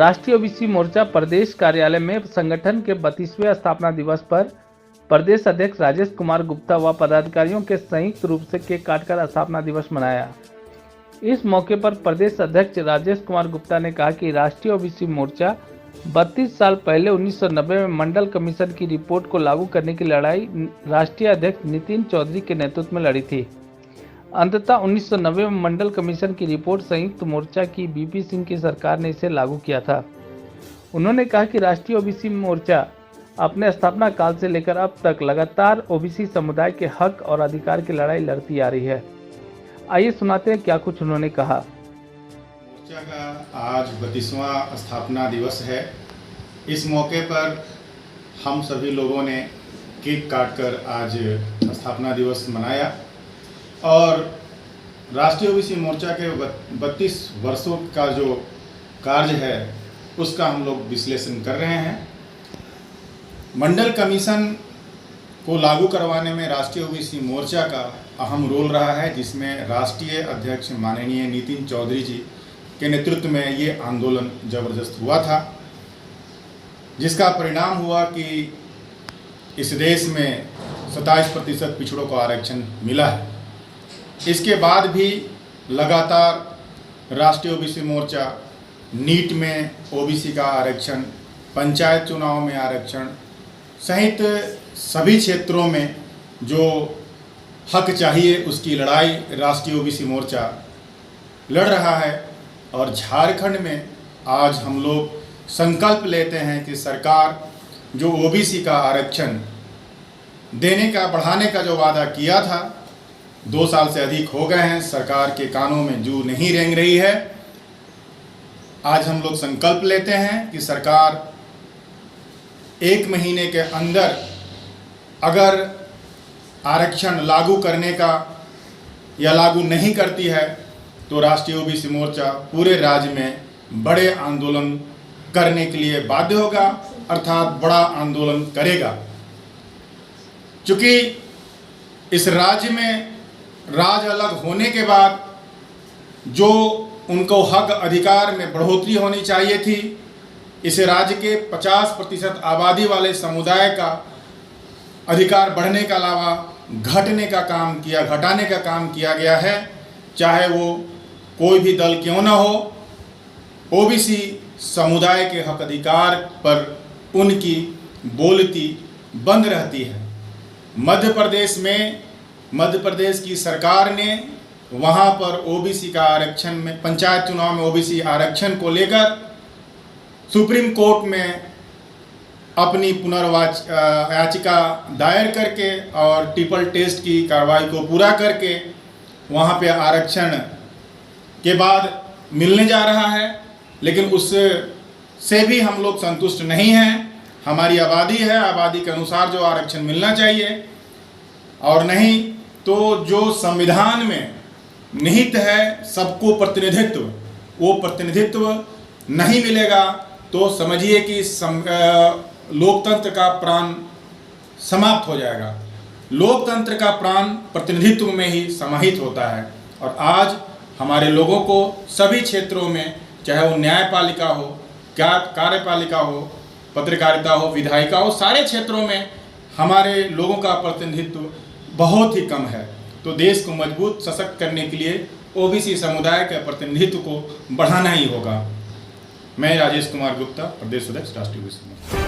राष्ट्रीय ओबीसी मोर्चा प्रदेश कार्यालय में संगठन के 32वें स्थापना दिवस पर प्रदेश अध्यक्ष राजेश कुमार गुप्ता व पदाधिकारियों के संयुक्त रूप से केक काटकर स्थापना दिवस मनाया। इस मौके पर प्रदेश अध्यक्ष राजेश कुमार गुप्ता ने कहा कि राष्ट्रीय ओबीसी मोर्चा 32 साल पहले 1990 में मंडल कमीशन की रिपोर्ट को लागू करने की लड़ाई राष्ट्रीय अध्यक्ष नितिन चौधरी के नेतृत्व में लड़ी थी। अंततः 1990 में मंडल कमीशन की रिपोर्ट संयुक्त मोर्चा की बीपी सिंह की सरकार ने इसे लागू किया था। उन्होंने कहा कि राष्ट्रीय ओबीसी मोर्चा अपने स्थापना काल से लेकर अब तक लगातार ओबीसी समुदाय के हक और अधिकार की लड़ाई लड़ती आ रही है। आइए सुनाते हैं क्या कुछ उन्होंने कहा। मोर्चा का आज 32वां स्थापना दिवस है। इस मौके पर हम सभी लोगों ने केक काटकर आज स्थापना दिवस मनाया और राष्ट्रीय ओबीसी मोर्चा के 32 वर्षों का जो कार्य है उसका हम लोग विश्लेषण कर रहे हैं। मंडल कमीशन को लागू करवाने में राष्ट्रीय ओबीसी मोर्चा का अहम रोल रहा है, जिसमें राष्ट्रीय अध्यक्ष माननीय नितिन चौधरी जी के नेतृत्व में ये आंदोलन जबरदस्त हुआ था, जिसका परिणाम हुआ कि इस देश में 27% पिछड़ों को आरक्षण मिला है। इसके बाद भी लगातार राष्ट्रीय ओबीसी मोर्चा नीट में ओबीसी का आरक्षण, पंचायत चुनाव में आरक्षण सहित सभी क्षेत्रों में जो हक चाहिए उसकी लड़ाई राष्ट्रीय ओबीसी मोर्चा लड़ रहा है। और झारखंड में आज हम लोग संकल्प लेते हैं कि सरकार जो ओबीसी का आरक्षण देने का, बढ़ाने का जो वादा किया था, 2 साल से अधिक हो गए हैं, सरकार के कानों में जू नहीं रेंग रही है। आज हम लोग संकल्प लेते हैं कि सरकार 1 महीने के अंदर अगर आरक्षण लागू करने का या लागू नहीं करती है तो राष्ट्रीय ओबीसी मोर्चा पूरे राज्य में बड़े आंदोलन करने के लिए बाध्य होगा, अर्थात बड़ा आंदोलन करेगा। क्योंकि इस राज्य में राज अलग होने के बाद जो उनको हक अधिकार में बढ़ोतरी होनी चाहिए थी, इस राज्य के 50% आबादी वाले समुदाय का अधिकार बढ़ने के अलावा घटाने का काम किया गया है। चाहे वो कोई भी दल क्यों ना हो, ओबीसी समुदाय के हक अधिकार पर उनकी बोलती बंद रहती है। मध्य प्रदेश की सरकार ने वहाँ पर ओबीसी का आरक्षण में, पंचायत चुनाव में ओबीसी आरक्षण को लेकर सुप्रीम कोर्ट में अपनी याचिका दायर करके और ट्रिपल टेस्ट की कार्रवाई को पूरा करके वहाँ पे आरक्षण के बाद मिलने जा रहा है। लेकिन उससे भी हम लोग संतुष्ट नहीं हैं। हमारी आबादी है, आबादी के अनुसार जो आरक्षण मिलना चाहिए, और नहीं तो जो संविधान में निहित है सबको प्रतिनिधित्व, वो प्रतिनिधित्व नहीं मिलेगा तो समझिए कि लोकतंत्र का प्राण समाप्त हो जाएगा। लोकतंत्र का प्राण प्रतिनिधित्व में ही समाहित होता है। और आज हमारे लोगों को सभी क्षेत्रों में, चाहे वो न्यायपालिका हो, कार्यपालिका हो, पत्रकारिता हो, विधायिका हो, सारे क्षेत्रों में हमारे लोगों का प्रतिनिधित्व बहुत ही कम है। तो देश को मजबूत सशक्त करने के लिए ओबीसी समुदाय के प्रतिनिधित्व को बढ़ाना ही होगा। मैं राजेश कुमार गुप्ता, प्रदेश अध्यक्ष राष्ट्रीय ओबीसी मोर्चा।